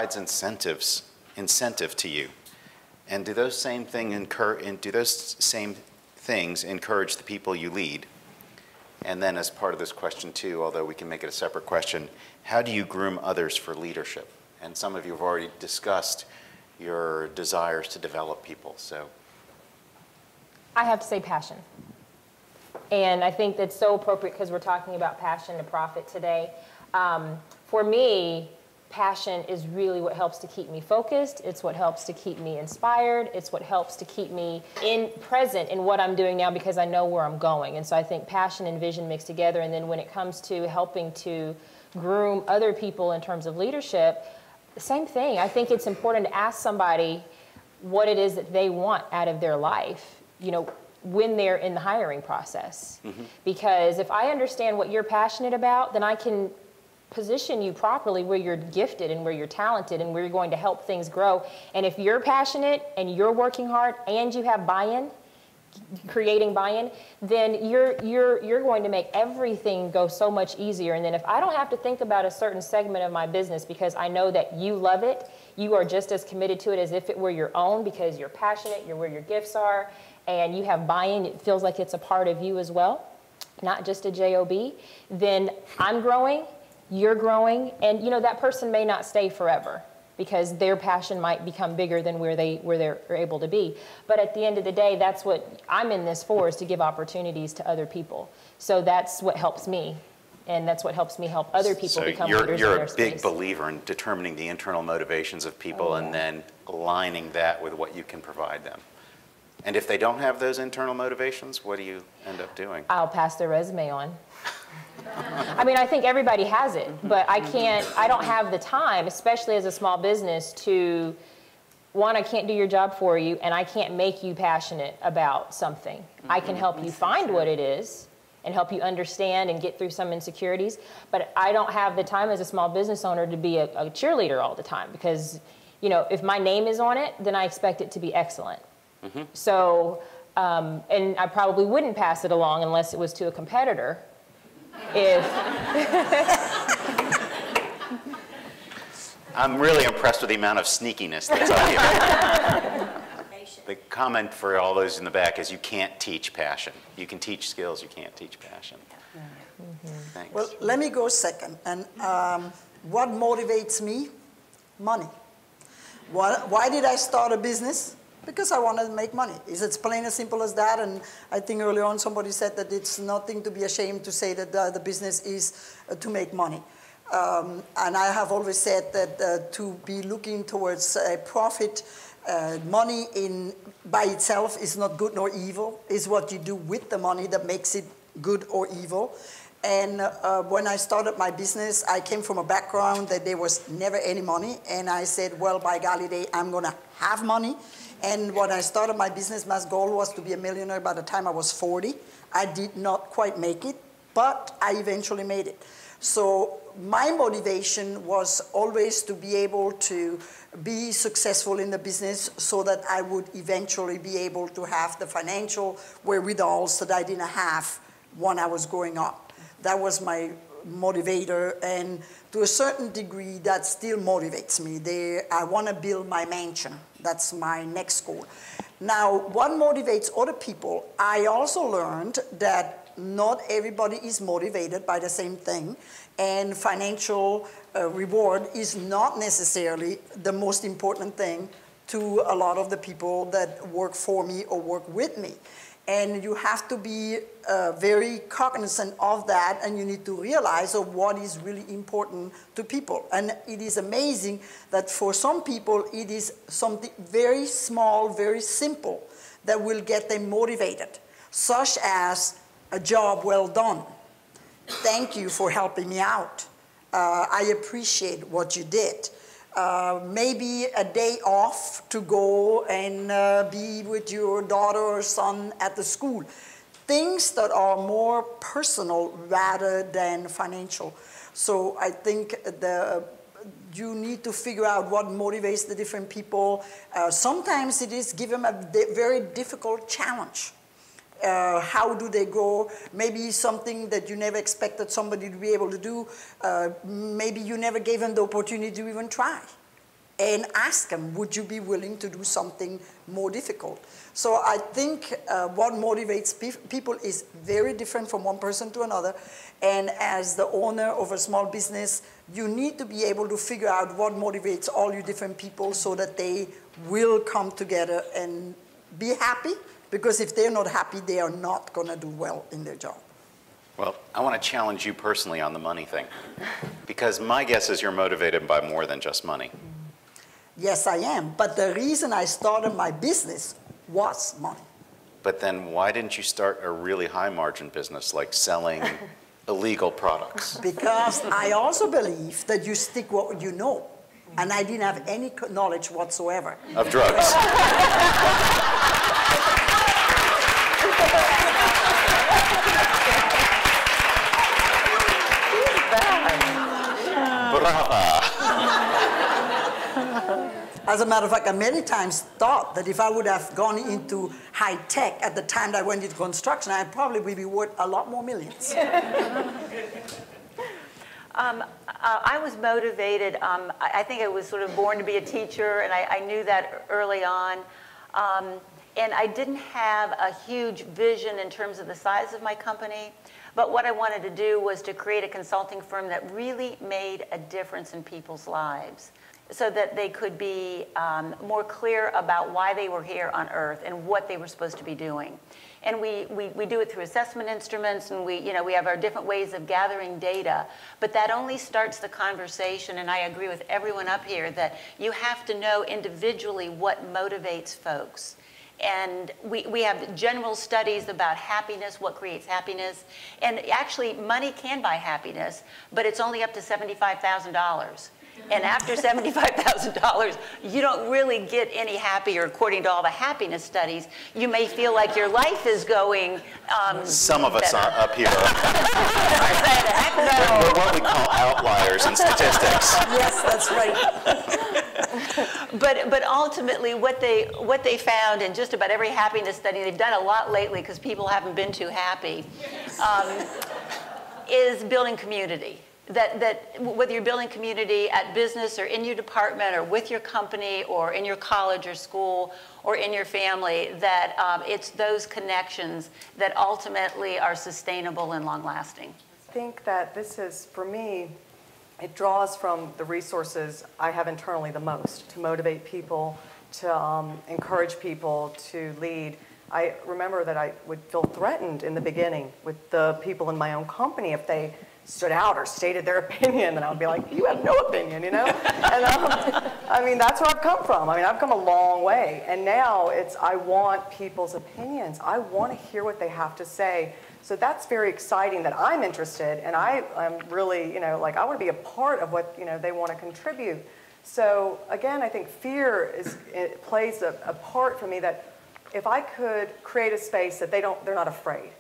provides incentive to you? And do those same things encourage the people you lead? And then as part of this question too, although we can make it a separate question, how do you groom others for leadership? And some of you have already discussed your desires to develop people, so. I have to say passion. And I think that's so appropriate because we're talking about passion to profit today. For me, passion is really what helps to keep me focused. It's what helps to keep me inspired. It's what helps to keep me present in what I'm doing now because I know where I'm going. And so I think passion and vision mixed together. And then when it comes to helping to groom other people in terms of leadership, the same thing. I think it's important to ask somebody what it is that they want out of their life, you know, when they're in the hiring process. Mm-hmm. Because if I understand what you're passionate about, then I can position you properly where you're gifted and where you're talented and where you're going to help things grow. And if you're passionate and you're working hard and you have buy-in, creating buy-in, then you're going to make everything go so much easier. And then if I don't have to think about a certain segment of my business because I know that you love it, you are just as committed to it as if it were your own because you're passionate, you're where your gifts are, and you have buy-in, it feels like it's a part of you as well, not just a job, then I'm growing, you're growing, and you know that person may not stay forever because their passion might become bigger than where they're able to be. But at the end of the day, that's what I'm in this for, is to give opportunities to other people. So that's what helps me, and that's what helps me help other people become leaders in their space. You're a big believer in determining the internal motivations of people and then aligning that with what you can provide them. And if they don't have those internal motivations, what do you end up doing? I'll pass their resume on. I mean, I think everybody has it, but I don't have the time, especially as a small business, to, one, I can't do your job for you, and I can't make you passionate about something. Mm-hmm. I can help you find what it is and help you understand and get through some insecurities, but I don't have the time as a small business owner to be a cheerleader all the time because, you know, if my name is on it, then I expect it to be excellent. Mm-hmm. So, and I probably wouldn't pass it along unless it was to a competitor. I'm really impressed with the amount of sneakiness that's on you. The comment for all those in the back is you can't teach passion. You can teach skills, you can't teach passion. Mm-hmm. Thanks. Well, let me go second. And what motivates me? Money. Why did I start a business? Because I wanted to make money. It's plain as simple as that. And I think earlier on somebody said that it's nothing to be ashamed to say that the business is to make money. And I have always said that to be looking towards profit, money by itself is not good nor evil. It's what you do with the money that makes it good or evil. And when I started my business, I came from a background that there was never any money. And I said, well, by golly day, I'm going to have money. And when I started my business, my goal was to be a millionaire by the time I was 40. I did not quite make it, but I eventually made it. So my motivation was always to be able to be successful in the business so that I would eventually be able to have the financial wherewithal that I didn't have when I was growing up. That was my motivator, and to a certain degree that still motivates me. I want to build my mansion. That's my next goal. Now, what motivates other people? I also learned that not everybody is motivated by the same thing, and financial reward is not necessarily the most important thing to a lot of the people that work for me or work with me. And you have to be very cognizant of that, and you need to realize what is really important to people. And it is amazing that for some people, it is something very small, very simple that will get them motivated, such as a job well done. Thank you for helping me out. I appreciate what you did. Maybe a day off to go and be with your daughter or son at the school. Things that are more personal rather than financial. So I think you need to figure out what motivates the different people. Sometimes it is give them a very difficult challenge. How do they go? Maybe something that you never expected somebody to be able to do. Maybe you never gave them the opportunity to even try. and ask them, would you be willing to do something more difficult? So I think what motivates people is very different from one person to another. And as the owner of a small business, you need to be able to figure out what motivates all you different people so that they will come together and be happy. Because if they're not happy, they are not going to do well in their job. Well, I want to challenge you personally on the money thing. Because my guess is you're motivated by more than just money. Yes, I am. But the reason I started my business was money. But then why didn't you start a really high margin business like selling illegal products? Because I also believe that you stick what you know. And I didn't have any knowledge whatsoever. Of drugs. As a matter of fact, I many times thought that if I would have gone into high tech at the time that I went into construction, I'd probably be worth a lot more millions. I was motivated. I think I was sort of born to be a teacher, and I knew that early on. And I didn't have a huge vision in terms of the size of my company. But what I wanted to do was to create a consulting firm that really made a difference in people's lives, so that they could be more clear about why they were here on Earth and what they were supposed to be doing. And we do it through assessment instruments, and we have our different ways of gathering data. But that only starts the conversation, and I agree with everyone up here that you have to know individually what motivates folks. And we have general studies about happiness, what creates happiness. And actually, money can buy happiness, but it's only up to $75,000. And after $75,000, you don't really get any happier, according to all the happiness studies. You may feel like your life is going Some of us better. are up here. We're what we call outliers in statistics. Yes, that's right. But ultimately, what they found in just about every happiness study, they've done a lot lately because people haven't been too happy, is building community. That whether you're building community at business or in your department or with your company or in your college or school or in your family, that it's those connections that ultimately are sustainable and long-lasting. I think that this is, for me, it draws from the resources I have internally the most to motivate people, to encourage people to lead. I remember that I would feel threatened in the beginning with the people in my own company if they stood out or stated their opinion, and I would be like, you have no opinion, And I mean, that's where I've come from. I mean, I've come a long way, and now I want people's opinions. I want to hear what they have to say. So that's very exciting that I'm interested, and I'm really, I want to be a part of what, they want to contribute. So again, I think fear plays a part for me, that if I could create a space that they're not afraid,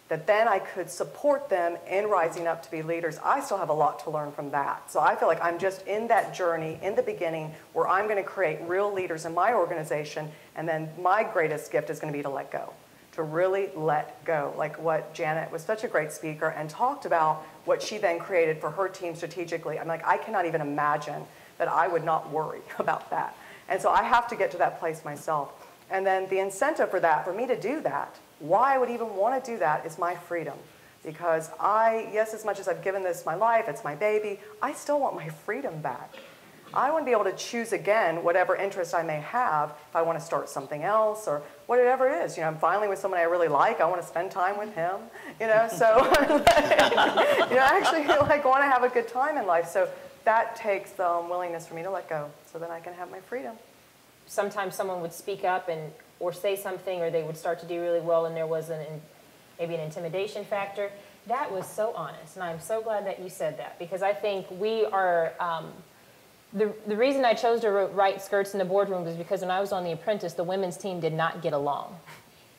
that then I could support them in rising up to be leaders. I still have a lot to learn from that. So I feel like I'm just in that journey in the beginning where I'm going to create real leaders in my organization, and then my greatest gift is going to be to let go, to really let go. Like what Janet was such a great speaker and talked about what she then created for her team strategically. I'm like, I cannot even imagine that I would not worry about that. And so I have to get to that place myself. And then the incentive for that, for me to do that, why I would even want to do that is my freedom. Because yes, as much as I've given this my life, it's my baby, I still want my freedom back. I want to be able to choose again whatever interest I may have, if I want to start something else or whatever it is. I'm finally with someone I really like, I want to spend time with him, so I actually want to have a good time in life. So that takes the willingness for me to let go so that I can have my freedom. Sometimes someone would speak up or say something, or they would start to do really well, and there was maybe an intimidation factor. That was so honest, and I'm so glad that you said that, because I think we are, the reason I chose to write Skirts in the Boardroom was because when I was on The Apprentice, the women's team did not get along.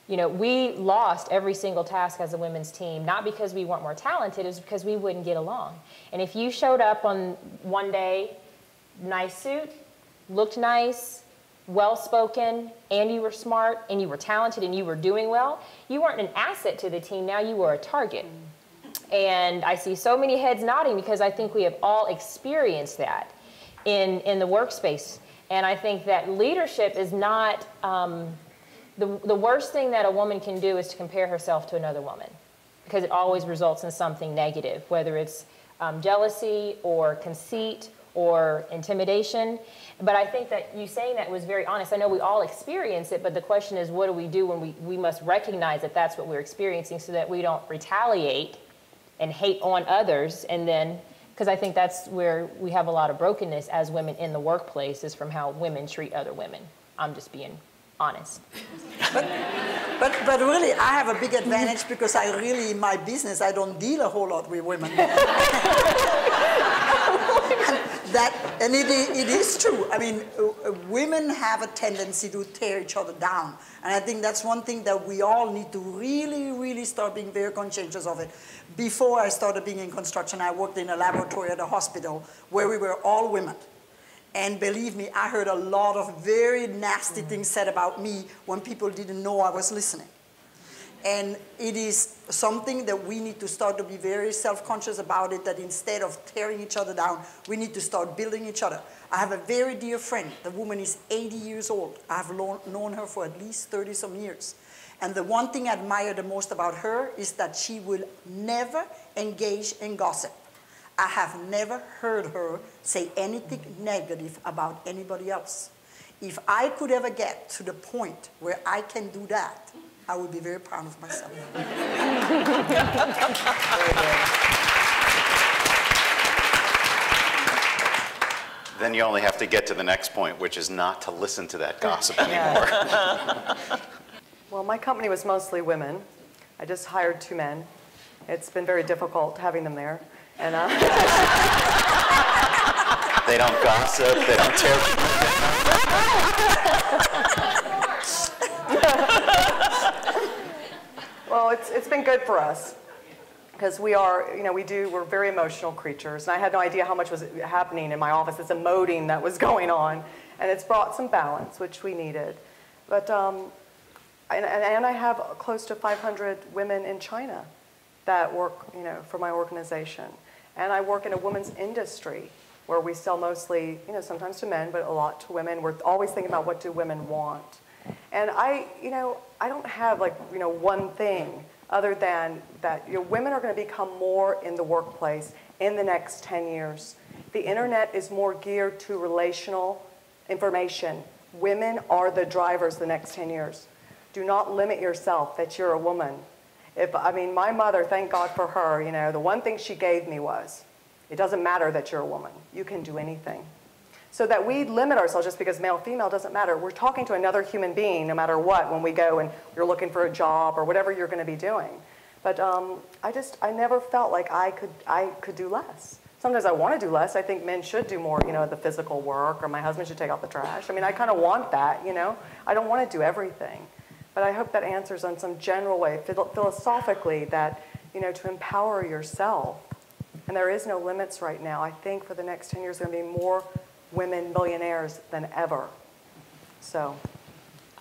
We lost every single task as a women's team, not because we weren't more talented, it was because we wouldn't get along. And if you showed up on one day, nice suit, looked nice, well-spoken, and you were smart, and you were talented, and you were doing well, you weren't an asset to the team. Now you were a target. And I see so many heads nodding because I think we have all experienced that in the workspace. And I think that leadership is not, the worst thing that a woman can do is to compare herself to another woman, because it always results in something negative, whether it's jealousy or conceit or intimidation. But I think that you saying that was very honest. I know we all experience it, but the question is, what do we do when we must recognize that that's what we're experiencing, so that we don't retaliate and hate on others. And then, because I think that's where we have a lot of brokenness as women in the workplace, is from how women treat other women. I'm just being honest. But really, I have a big advantage because I really, in my business, I don't deal a whole lot with women. And it is true. I mean, women have a tendency to tear each other down. And I think that's one thing that we all need to really, really start being very conscientious of it. Before I started being in construction, I worked in a laboratory at a hospital where we were all women. And believe me, I heard a lot of very nasty things said about me when people didn't know I was listening. And it is something that we need to start to be very self-conscious about it, that instead of tearing each other down, we need to start building each other. I have a very dear friend. The woman is 80 years old. I've known her for at least 30-some years. And the one thing I admire the most about her is that she will never engage in gossip. I have never heard her say anything negative about anybody else. If I could ever get to the point where I can do that, I would be very proud of myself. Then you only have to get to the next point, which is not to listen to that gossip anymore. Well, my company was mostly women. I just hired 2 men. It's been very difficult having them there. And they don't gossip, they don't tear people down. Well, it's been good for us, because we are, we're very emotional creatures, and I had no idea how much was happening in my office. It's emoting that was going on, and it's brought some balance, which we needed. But, and I have close to 500 women in China that work, for my organization. And I work in a women's industry where we sell mostly, sometimes to men, but a lot to women. We're always thinking about, what do women want? And I don't have one thing other than that women are going to become more in the workplace in the next 10 years. The internet is more geared to relational information. Women are the drivers the next 10 years. Do not limit yourself that you're a woman. My mother, thank God for her, the one thing she gave me was, it doesn't matter that you're a woman. You can do anything. So that we limit ourselves just because male, female doesn't matter. We're talking to another human being no matter what when we go and you're looking for a job or whatever you're going to be doing. But I never felt like I could do less. Sometimes I want to do less. I think men should do more, the physical work, or my husband should take out the trash. I kind of want that, I don't want to do everything. But I hope that answers on some general way, philosophically, that, to empower yourself. And there is no limits right now. I think for the next 10 years, there are going to be more women millionaires than ever. So.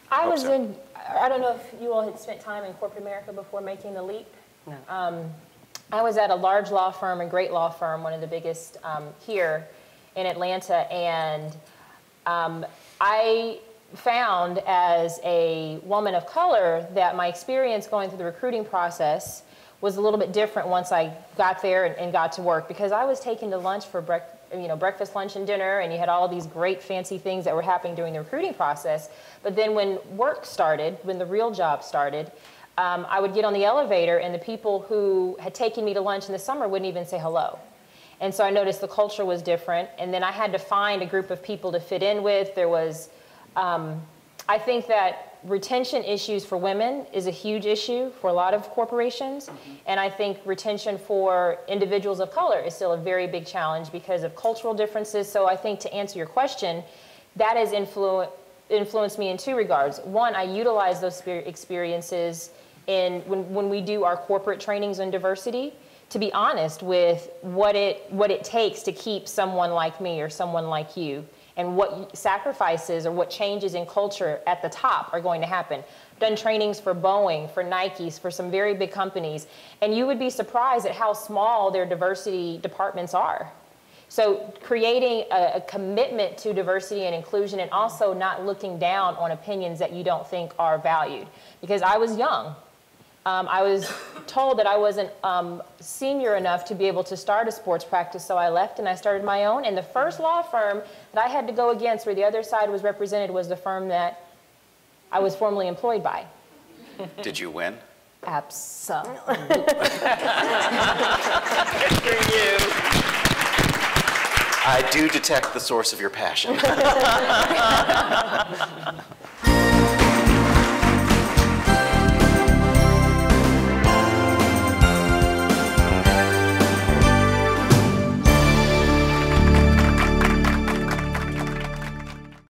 I don't know if you all had spent time in corporate America before making the leap. No. I was at a large law firm, a great law firm, one of the biggest here in Atlanta, and I found as a woman of color that my experience going through the recruiting process was a little bit different once I got there and got to work, because I was taken to lunch for breakfast, lunch, and dinner, and you had all these great fancy things that were happening during the recruiting process. But then when work started, when the real job started, I would get on the elevator, and the people who had taken me to lunch in the summer wouldn't even say hello. And so I noticed the culture was different, and then I had to find a group of people to fit in with. There was, I think that retention issues for women is a huge issue for a lot of corporations. And I think retention for individuals of color is still a very big challenge because of cultural differences. So I think, to answer your question, that has influenced me in 2 regards. One, I utilize those experiences when we do our corporate trainings on diversity, to be honest with what it takes to keep someone like me or someone like you, and what sacrifices or what changes in culture at the top are going to happen. I've done trainings for Boeing, for Nike's, for some very big companies, and you would be surprised at how small their diversity departments are. So creating a commitment to diversity and inclusion, and also not looking down on opinions that you don't think are valued. Because I was young. I was told that I wasn't senior enough to be able to start a sports practice, so I left and I started my own. And the first law firm that I had to go against where the other side was represented was the firm that I was formerly employed by. Did you win? Absolutely. Good for you. I do detect the source of your passion.